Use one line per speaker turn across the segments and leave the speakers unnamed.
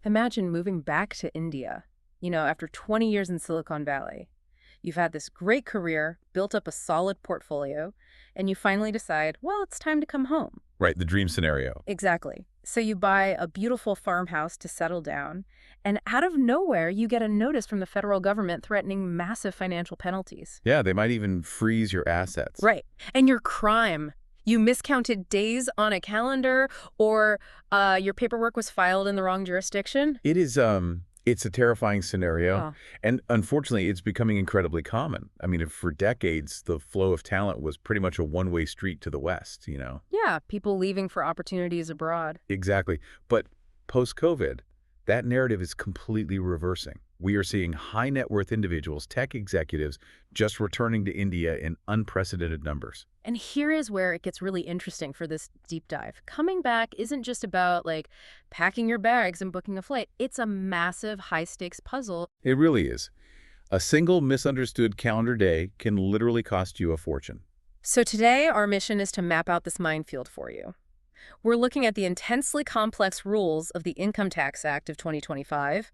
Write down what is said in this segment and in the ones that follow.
Imagine moving back to India, after 20 years in Silicon Valley. You've had this great career, built up a solid portfolio, and you finally decide, well, it's time to come home.
Right, the dream scenario.
Exactly. So you buy a beautiful farmhouse to settle down, and out of nowhere, you get a notice from the federal government threatening massive financial penalties.
Yeah, they might even freeze your assets.
Right. And your crime. You miscounted days on a calendar, or your paperwork was filed in the wrong jurisdiction.
It's a terrifying scenario.
Oh.
And unfortunately, it's becoming incredibly common. I mean, for decades, the flow of talent was pretty much a one-way street to the West,
Yeah, people leaving for opportunities abroad.
Exactly. But post-COVID, that narrative is completely reversing. We are seeing high net worth individuals, tech executives, just returning to India in unprecedented numbers.
And here is where it gets really interesting for this deep dive. Coming back isn't just about, packing your bags and booking a flight. It's a massive, high-stakes puzzle.
It really is. A single misunderstood calendar day can literally cost you a fortune.
So today, our mission is to map out this minefield for you. We're looking at the intensely complex rules of the Income Tax Act of 2025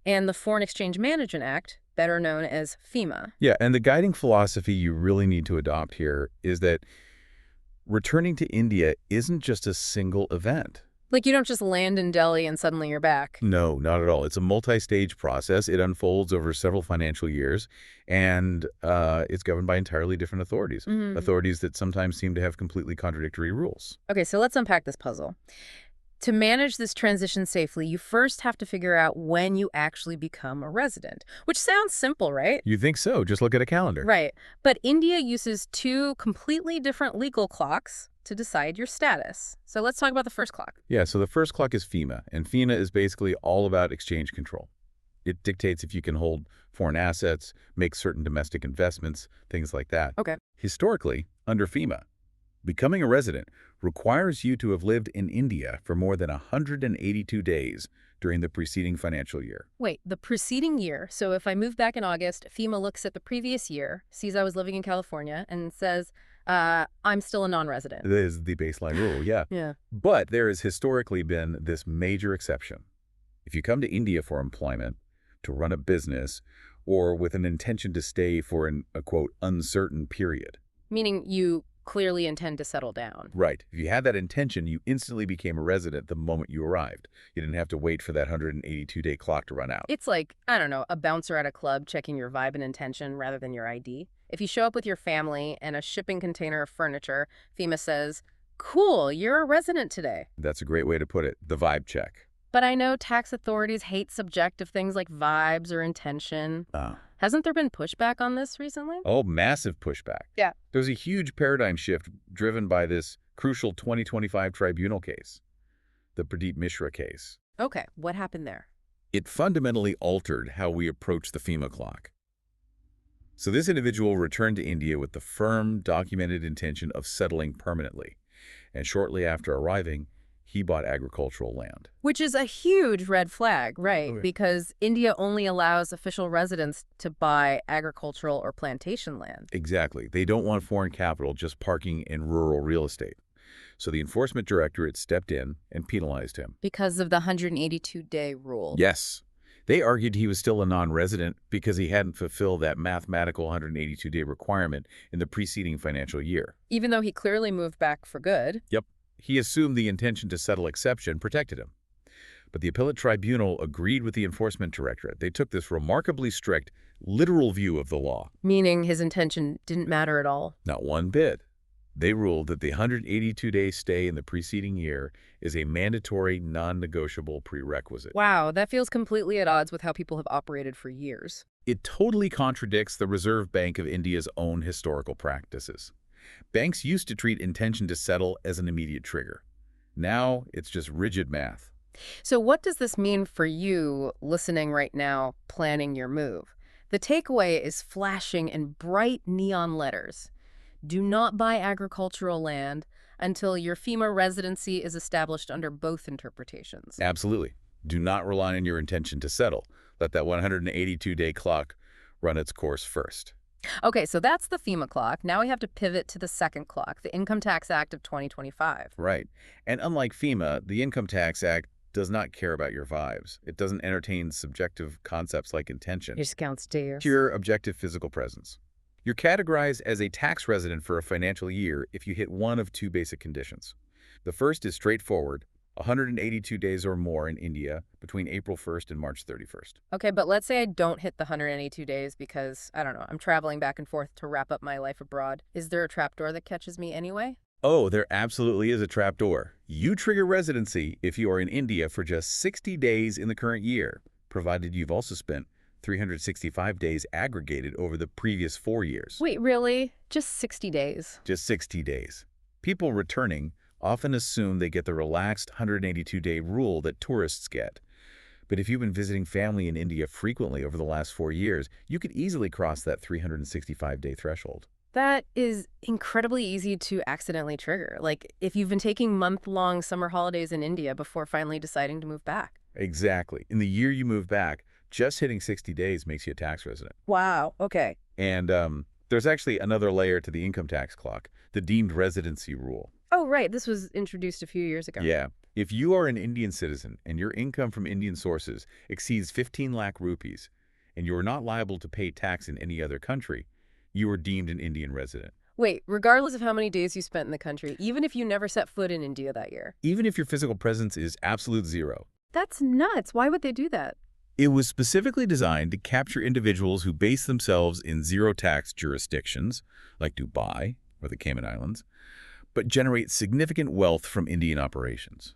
and the Foreign Exchange Management Act, better known as FEMA.
Yeah, and the guiding philosophy you really need to adopt here is that returning to India isn't just a single event.
You don't just land in Delhi and suddenly you're back.
No, not at all. It's a multi-stage process. It unfolds over several financial years, and it's governed by entirely different authorities, authorities that sometimes seem to have completely contradictory rules.
Okay, so let's unpack this puzzle. To manage this transition safely, you first have to figure out when you actually become a resident, which sounds simple, right?
You think so? Just look at a calendar.
Right. But India uses two completely different legal clocks to decide your status. So let's talk about the first clock.
Yeah, so the first clock is FEMA, and FEMA is basically all about exchange control. It dictates if you can hold foreign assets, make certain domestic investments, things like that.
Okay.
Historically, under FEMA, becoming a resident requires you to have lived in India for more than 182 days during the preceding financial year.
Wait, the preceding year. So if I move back in August, FEMA looks at the previous year, sees I was living in California, and says, I'm still a non-resident.
That is the baseline rule, yeah.
Yeah.
But there has historically been this major exception. If you come to India for employment, to run a business, or with an intention to stay for a quote, uncertain period.
Meaning you clearly intend to settle down.
Right. If you had that intention, you instantly became a resident the moment you arrived. You didn't have to wait for that 182-day clock to run out.
It's like, I don't know, a bouncer at a club checking your vibe and intention rather than your ID. If you show up with your family and a shipping container of furniture, FEMA says, cool, you're a resident today.
That's a great way to put it, the vibe check.
But I know tax authorities hate subjective things like vibes or intention. Hasn't there been pushback on this recently?
Oh, massive pushback.
Yeah.
There's a huge paradigm shift driven by this crucial 2025 tribunal case, the Pradeep Mishra case.
Okay, what happened there?
It fundamentally altered how we approach the FEMA clock. So this individual returned to India with the firm, documented intention of settling permanently. And shortly after arriving, he bought agricultural land.
Which is a huge red flag, right?
Okay.
Because India only allows official residents to buy agricultural or plantation land.
Exactly. They don't want foreign capital just parking in rural real estate. So the enforcement directorate stepped in and penalized him.
Because of the 182-day rule.
Yes. They argued he was still a non-resident because he hadn't fulfilled that mathematical 182-day requirement in the preceding financial year.
Even though he clearly moved back for good.
Yep. He assumed the intention to settle exception protected him. But the appellate tribunal agreed with the enforcement directorate. They took this remarkably strict, literal view of the law.
Meaning his intention didn't matter at all.
Not one bit. They ruled that the 182-day stay in the preceding year is a mandatory, non-negotiable prerequisite.
Wow, that feels completely at odds with how people have operated for years.
It totally contradicts the Reserve Bank of India's own historical practices. Banks used to treat intention to settle as an immediate trigger. Now, it's just rigid math.
So what does this mean for you listening right now, planning your move? The takeaway is flashing in bright neon letters. Do not buy agricultural land until your FEMA residency is established under both interpretations.
Absolutely. Do not rely on your intention to settle. Let that 182-day clock run its course first.
Okay, so that's the FEMA clock. Now we have to pivot to the second clock, the Income Tax Act of 2025.
Right. And unlike FEMA, the Income Tax Act does not care about your vibes. It doesn't entertain subjective concepts like
It
intention.
just counts days.
Pure objective physical presence. You're categorized as a tax resident for a financial year if you hit one of two basic conditions. The first is straightforward, 182 days or more in India between April 1st and March 31st.
Okay, but let's say I don't hit the 182 days because, I don't know, I'm traveling back and forth to wrap up my life abroad. Is there a trapdoor that catches me anyway?
Oh, there absolutely is a trapdoor. You trigger residency if you are in India for just 60 days in the current year, provided you've also spent 365 days aggregated over the previous 4 years.
Wait, really? Just 60 days?
Just 60 days. People returning often assume they get the relaxed 182-day rule that tourists get. But if you've been visiting family in India frequently over the last 4 years, you could easily cross that 365-day threshold.
That is incredibly easy to accidentally trigger. Like, if you've been taking month-long summer holidays in India before finally deciding to move back.
Exactly. In the year you move back, just hitting 60 days makes you a tax resident.
Wow, okay.
And there's actually another layer to the income tax clock, the deemed residency rule.
Oh, right, this was introduced a few years ago.
Yeah. If you are an Indian citizen and your income from Indian sources exceeds 15 lakh rupees and you are not liable to pay tax in any other country, you are deemed an Indian resident.
Wait, regardless of how many days you spent in the country, even if you never set foot in India that year?
Even if your physical presence is absolute zero.
That's nuts. Why would they do that?
It was specifically designed to capture individuals who base themselves in zero-tax jurisdictions, like Dubai or the Cayman Islands, but generate significant wealth from Indian operations.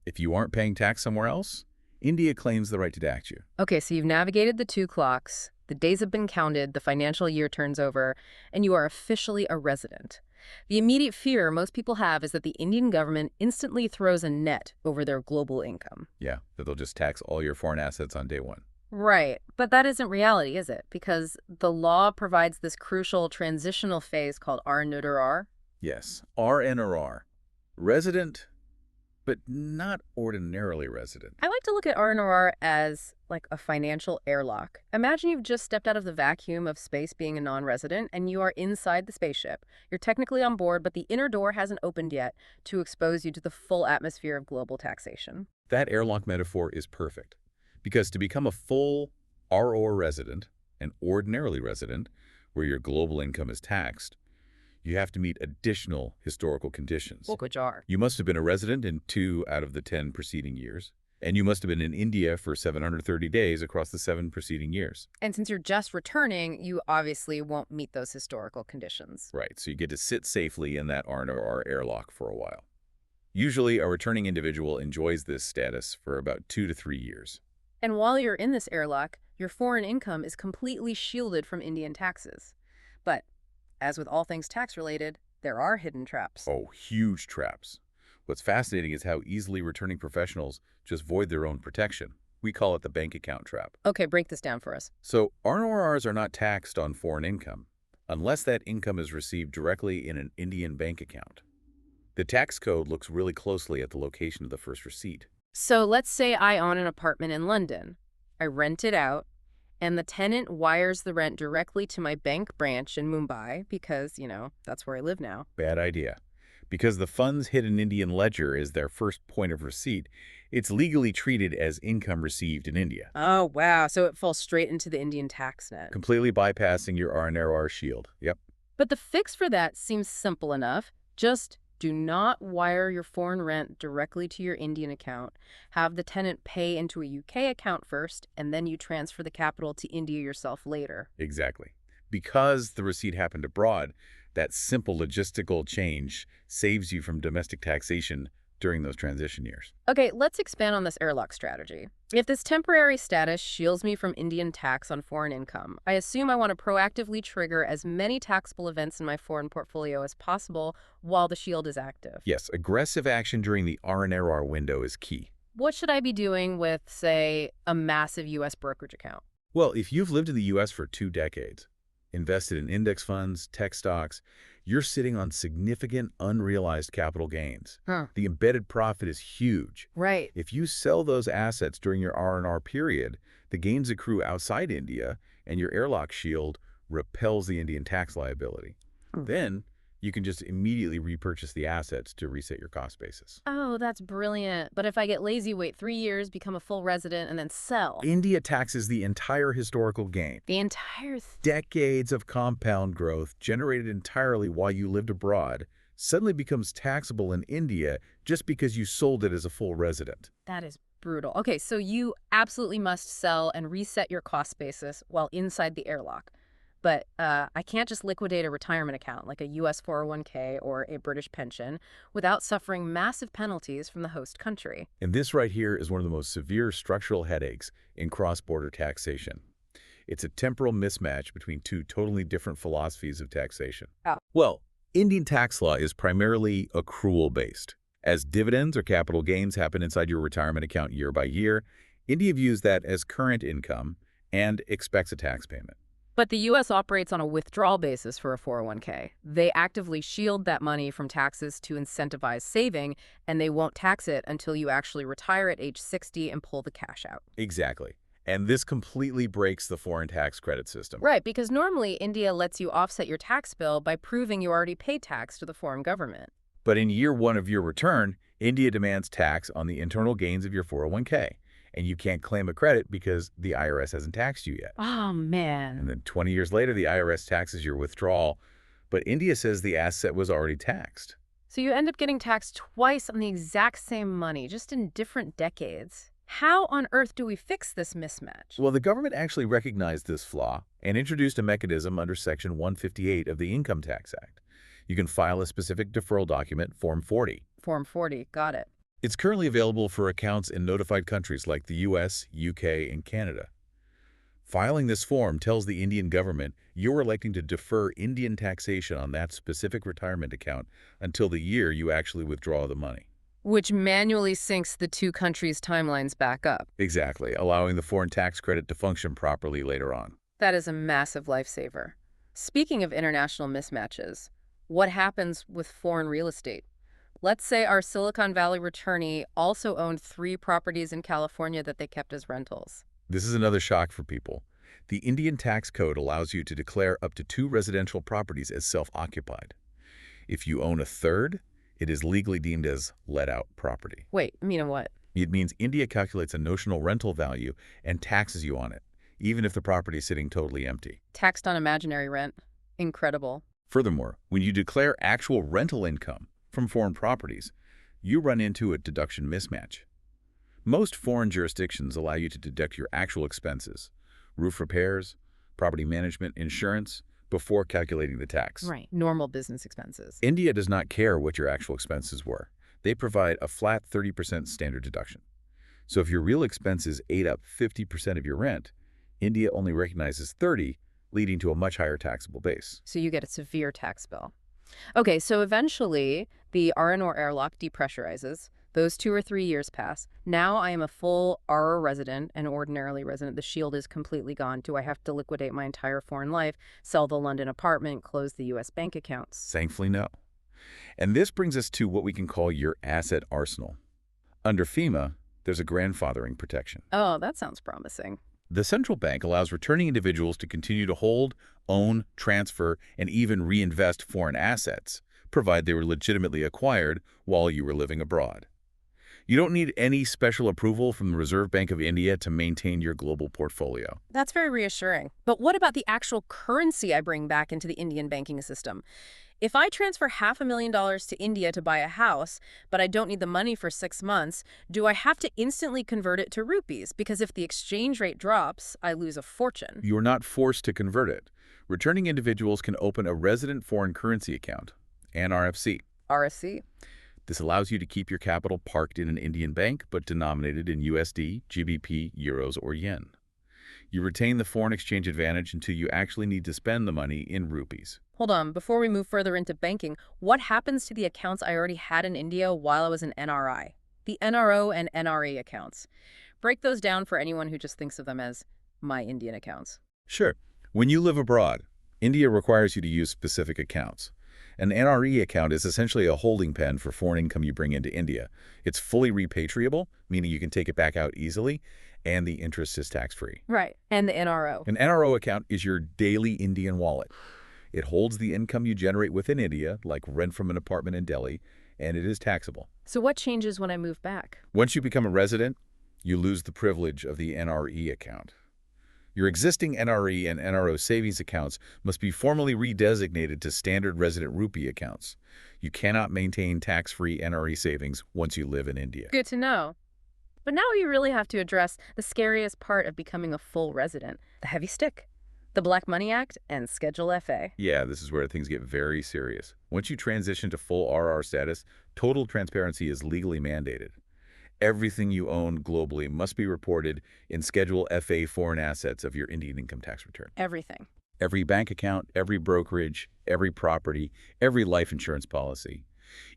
If you aren't paying tax somewhere else, India claims the right to tax you.
Okay, so you've navigated the 2 clocks, the days have been counted, the financial year turns over, and you are officially a resident. The immediate fear most people have is that the Indian government instantly throws a net over their global income.
Yeah, that they'll just tax all your foreign assets on day one.
Right, but that isn't reality, is it? Because the law provides this crucial transitional phase called R&R.
Yes, RNRR. Resident, but not ordinarily resident.
I like to look at R&R as like a financial airlock. Imagine you've just stepped out of the vacuum of space being a non-resident and you are inside the spaceship. You're technically on board, but the inner door hasn't opened yet to expose you to the full atmosphere of global taxation.
That airlock metaphor is perfect, because to become a full ROR resident, an ordinarily resident, where your global income is taxed, you have to meet additional historical conditions.
Which are?
You must have been a resident in 2 out of the 10 preceding years, and you must have been in India for 730 days across the 7 preceding years.
And since you're just returning, you obviously won't meet those historical conditions.
Right, so you get to sit safely in that R&R airlock for a while. Usually, a returning individual enjoys this status for about 2 to 3 years.
And while you're in this airlock, your foreign income is completely shielded from Indian taxes. But as with all things tax-related, there are hidden traps.
Oh, huge traps. What's fascinating is how easily returning professionals just void their own protection. We call it the bank account trap.
Okay, break this down for us.
So RNRRs are not taxed on foreign income, unless that income is received directly in an Indian bank account. The tax code looks really closely at the location of the first receipt.
So let's say I own an apartment in London. I rent it out, and the tenant wires the rent directly to my bank branch in Mumbai because, that's where I live now.
Bad idea. Because the funds hit an Indian ledger as their first point of receipt, it's legally treated as income received in India.
Oh, wow. So it falls straight into the Indian tax net.
Completely bypassing your RNRR shield. Yep.
But the fix for that seems simple enough. Just do not wire your foreign rent directly to your Indian account. Have the tenant pay into a UK account first, and then you transfer the capital to India yourself later.
Exactly. Because the receipt happened abroad, that simple logistical change saves you from domestic taxation during those transition years.
Okay, let's expand on this airlock strategy. If this temporary status shields me from Indian tax on foreign income, I assume I want to proactively trigger as many taxable events in my foreign portfolio as possible while the shield is active.
Yes, aggressive action during the RNRR window is key.
What should I be doing with, say, a massive U.S. brokerage account?
Well, if you've lived in the U.S. for 2 decades, invested in index funds, tech stocks, you're sitting on significant unrealized capital gains. The embedded profit is huge.
Right.
If you sell those assets during your R&R period, the gains accrue outside India, and your airlock shield repels the Indian tax liability. Then You can just immediately repurchase the assets to reset your cost basis.
Oh, that's brilliant. But if I get lazy, wait 3 years, become a full resident, and then sell?
India taxes the entire historical gain.
The entire
Decades of compound growth generated entirely while you lived abroad suddenly becomes taxable in India just because you sold it as a full resident.
That is brutal. Okay, so you absolutely must sell and reset your cost basis while inside the airlock. But I can't just liquidate a retirement account like a US 401k or a British pension without suffering massive penalties from the host country.
And this right here is one of the most severe structural headaches in cross-border taxation. It's a temporal mismatch between two totally different philosophies of taxation.
Oh.
Well, Indian tax law is primarily accrual-based. As dividends or capital gains happen inside your retirement account year by year, India views that as current income and expects a tax payment.
But the U.S. operates on a withdrawal basis for a 401k. They actively shield that money from taxes to incentivize saving, and they won't tax it until you actually retire at age 60 and pull the cash out.
Exactly. And this completely breaks the foreign tax credit system.
Right, because normally India lets you offset your tax bill by proving you already paid tax to the foreign government.
But in year one of your return, India demands tax on the internal gains of your 401k. And you can't claim a credit because the IRS hasn't taxed you yet.
Oh, man.
And then 20 years later, the IRS taxes your withdrawal, but India says the asset was already taxed.
So you end up getting taxed twice on the exact same money, just in different decades. How on earth do we fix this mismatch?
Well, the government actually recognized this flaw and introduced a mechanism under Section 158 of the Income Tax Act. You can file a specific deferral document, Form 40.
Form 40, got it.
It's currently available for accounts in notified countries like the US, UK, and Canada. Filing this form tells the Indian government you're electing to defer Indian taxation on that specific retirement account until the year you actually withdraw the money.
Which manually syncs the two countries' timelines back up.
Exactly, allowing the foreign tax credit to function properly later on.
That is a massive lifesaver. Speaking of international mismatches, what happens with foreign real estate? Let's say our Silicon Valley returnee also owned 3 properties in California that they kept as rentals.
This is another shock for people. The Indian tax code allows you to declare up to 2 residential properties as self-occupied. If you own a third, it is legally deemed as let-out property.
Wait, meaning what?
It means India calculates a notional rental value and taxes you on it, even if the property is sitting totally empty.
Taxed on imaginary rent. Incredible.
Furthermore, when you declare actual rental income from foreign properties, you run into a deduction mismatch. Most foreign jurisdictions allow you to deduct your actual expenses, roof repairs, property management, insurance, before calculating the tax.
Right. Normal business expenses.
India does not care what your actual expenses were. They provide a flat 30% standard deduction. So if your real expenses ate up 50% of your rent, India only recognizes 30, leading to a much higher taxable base.
So you get a severe tax bill. Okay, so eventually the R&R airlock depressurizes. Those 2 or 3 years pass. Now I am a full RR resident, an ordinarily resident. The shield is completely gone. Do I have to liquidate my entire foreign life, sell the London apartment, close the U.S. bank accounts?
Thankfully, no. And this brings us to what we can call your asset arsenal. Under FEMA, there's a grandfathering protection.
Oh, that sounds promising.
The central bank allows returning individuals to continue to hold, own, transfer, and even reinvest foreign assets, provided they were legitimately acquired while you were living abroad. You don't need any special approval from the Reserve Bank of India to maintain your global portfolio.
That's very reassuring. But what about the actual currency I bring back into the Indian banking system? If I transfer $500,000 to India to buy a house, but I don't need the money for 6 months, do I have to instantly convert it to rupees? Because if the exchange rate drops, I lose a fortune.
You're not forced to convert it. Returning individuals can open a resident foreign currency account, an RFC.
RSC?
This allows you to keep your capital parked in an Indian bank, but denominated in USD, GBP, euros, or yen. You retain the foreign exchange advantage until you actually need to spend the money in rupees.
Hold on, before we move further into banking, what happens to the accounts I already had in India while I was an NRI? The NRO and NRE accounts. Break those down for anyone who just thinks of them as my Indian accounts.
Sure. When you live abroad, India requires you to use specific accounts. An NRE account is essentially a holding pen for foreign income you bring into India. It's fully repatriable, meaning you can take it back out easily, and the interest is tax-free.
Right. And the NRO.
An NRO account is your daily Indian wallet. It holds the income you generate within India, like rent from an apartment in Delhi, and it is taxable.
So what changes when I move back?
Once you become a resident, you lose the privilege of the NRE account. Your existing NRE and NRO savings accounts must be formally redesignated to standard resident rupee accounts. You cannot maintain tax-free NRE savings once you live in India.
Good to know. But now we really have to address the scariest part of becoming a full resident, the heavy stick. The Black Money Act and Schedule FA.
Yeah, this is where things get very serious. Once you transition to full RR status, total transparency is legally mandated. Everything you own globally must be reported in Schedule FA foreign assets of your Indian income tax return.
Everything.
Every bank account, every brokerage, every property, every life insurance policy.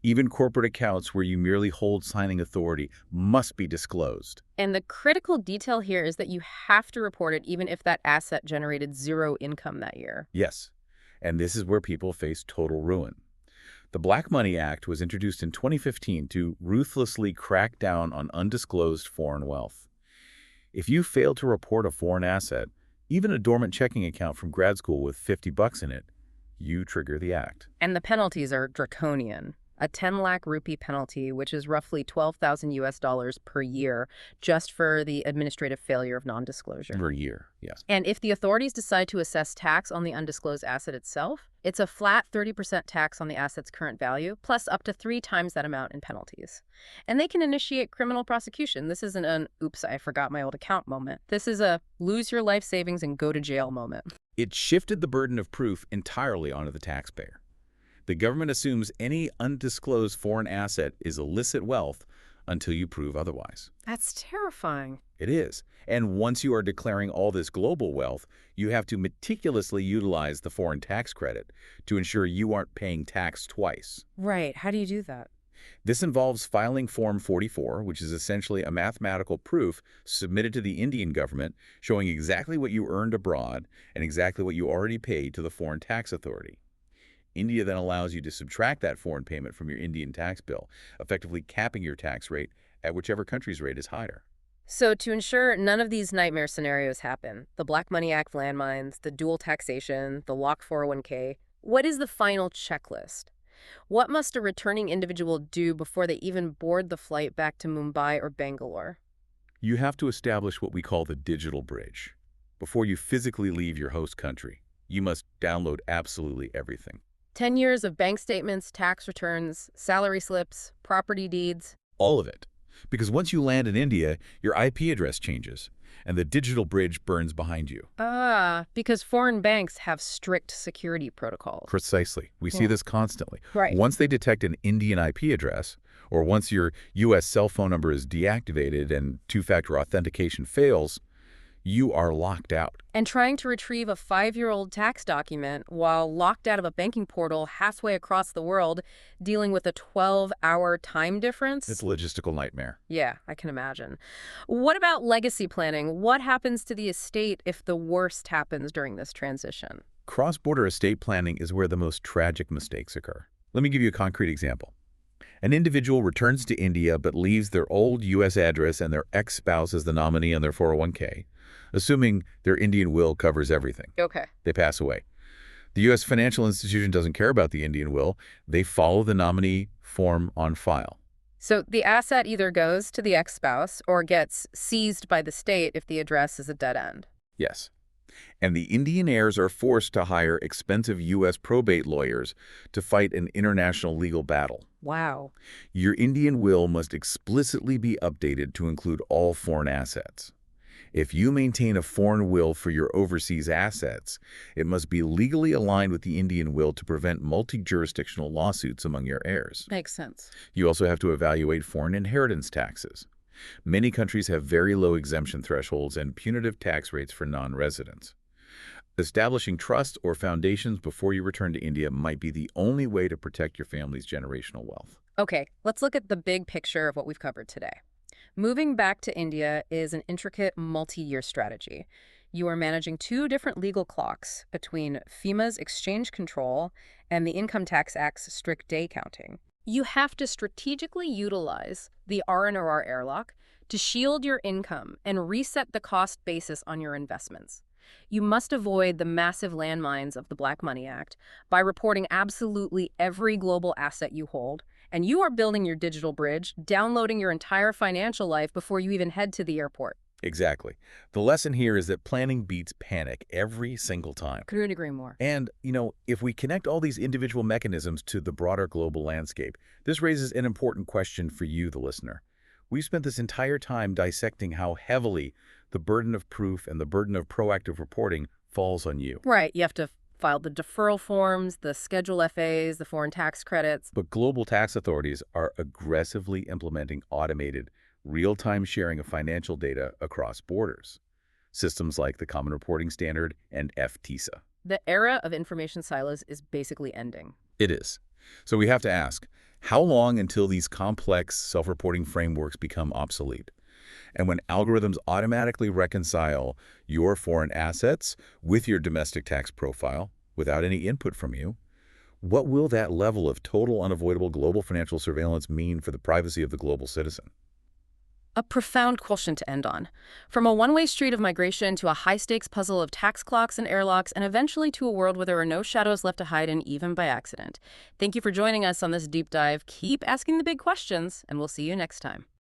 Even corporate accounts where you merely hold signing authority must be disclosed.
And the critical detail here is that you have to report it even if that asset generated zero income that year.
Yes, and this is where people face total ruin. The Black Money Act was introduced in 2015 to ruthlessly crack down on undisclosed foreign wealth. If you fail to report a foreign asset, even a dormant checking account from grad school with $50 in it, you trigger the act.
And the penalties are draconian. A 10 lakh rupee penalty, which is roughly 12,000 US dollars per year, just for the administrative failure of non-disclosure.
Per year, yes.
And if the authorities decide to assess tax on the undisclosed asset itself, it's a flat 30% tax on the asset's current value, plus up to 3 times that amount in penalties. And they can initiate criminal prosecution. This isn't an, oops, I forgot my old account moment. This is a lose your life savings and go to jail moment.
It shifted the burden of proof entirely onto the taxpayer. The government assumes any undisclosed foreign asset is illicit wealth until you prove otherwise.
That's terrifying.
It is. And once you are declaring all this global wealth, you have to meticulously utilize the foreign tax credit to ensure you aren't paying tax twice.
Right. How do you do that?
This involves filing Form 44, which is essentially a mathematical proof submitted to the Indian government showing exactly what you earned abroad and exactly what you already paid to the foreign tax authority. India then allows you to subtract that foreign payment from your Indian tax bill, effectively capping your tax rate at whichever country's rate is higher.
So to ensure none of these nightmare scenarios happen, the Black Money Act landmines, the dual taxation, the locked 401k, what is the final checklist? What must a returning individual do before they even board the flight back to Mumbai or Bangalore?
You have to establish what we call the digital bridge. Before you physically leave your host country, you must download absolutely everything.
10 years of bank statements, tax returns, salary slips, property deeds.
All of it. Because once you land in India, your IP address changes, and the digital bridge burns behind you.
Because foreign banks have strict security protocols.
Precisely. We see this constantly.
Right.
Once they detect an Indian IP address, or once your U.S. cell phone number is deactivated and two-factor authentication fails, you are locked out.
And trying to retrieve a 5-year-old tax document while locked out of a banking portal halfway across the world, dealing with a 12-hour time difference?
It's a logistical nightmare.
Yeah, I can imagine. What about legacy planning? What happens to the estate if the worst happens during this transition?
Cross-border estate planning is where the most tragic mistakes occur. Let me give you a concrete example. An individual returns to India but leaves their old U.S. address and their ex-spouse as the nominee on their 401k, assuming their Indian will covers everything.
Okay.
They pass away. The U.S. financial institution doesn't care about the Indian will. They follow the nominee form on file.
So the asset either goes to the ex-spouse or gets seized by the state if the address is a dead end.
Yes. And the Indian heirs are forced to hire expensive U.S. probate lawyers to fight an international legal battle.
Wow.
Your Indian will must explicitly be updated to include all foreign assets. If you maintain a foreign will for your overseas assets, it must be legally aligned with the Indian will to prevent multi-jurisdictional lawsuits among your heirs.
Makes sense.
You also have to evaluate foreign inheritance taxes. Many countries have very low exemption thresholds and punitive tax rates for non-residents. Establishing trusts or foundations before you return to India might be the only way to protect your family's generational wealth.
Okay, let's look at the big picture of what we've covered today. Moving back to India is an intricate multi-year strategy. You are managing 2 different legal clocks between FEMA's exchange control and the Income Tax Act's strict day counting. You have to strategically utilize the R&R airlock to shield your income and reset the cost basis on your investments. You must avoid the massive landmines of the Black Money Act by reporting absolutely every global asset you hold. And you are building your digital bridge, downloading your entire financial life before you even head to the airport.
Exactly. The lesson here is that planning beats panic every single time.
Couldn't agree more.
And, if we connect all these individual mechanisms to the broader global landscape, this raises an important question for you, the listener. We've spent this entire time dissecting how heavily the burden of proof and the burden of proactive reporting falls on you.
Right, you have to file the deferral forms, the Schedule FAs, the foreign tax credits.
But global tax authorities are aggressively implementing automated, real-time sharing of financial data across borders. Systems like the Common Reporting Standard and FTISA.
The era of information silos is basically ending.
It is. So we have to ask, how long until these complex self-reporting frameworks become obsolete? And when algorithms automatically reconcile your foreign assets with your domestic tax profile without any input from you, what will that level of total unavoidable global financial surveillance mean for the privacy of the global citizen?
A profound question to end on. From a one-way street of migration to a high-stakes puzzle of tax clocks and airlocks, and eventually to a world where there are no shadows left to hide in, even by accident. Thank you for joining us on this deep dive. Keep asking the big questions, and we'll see you next time.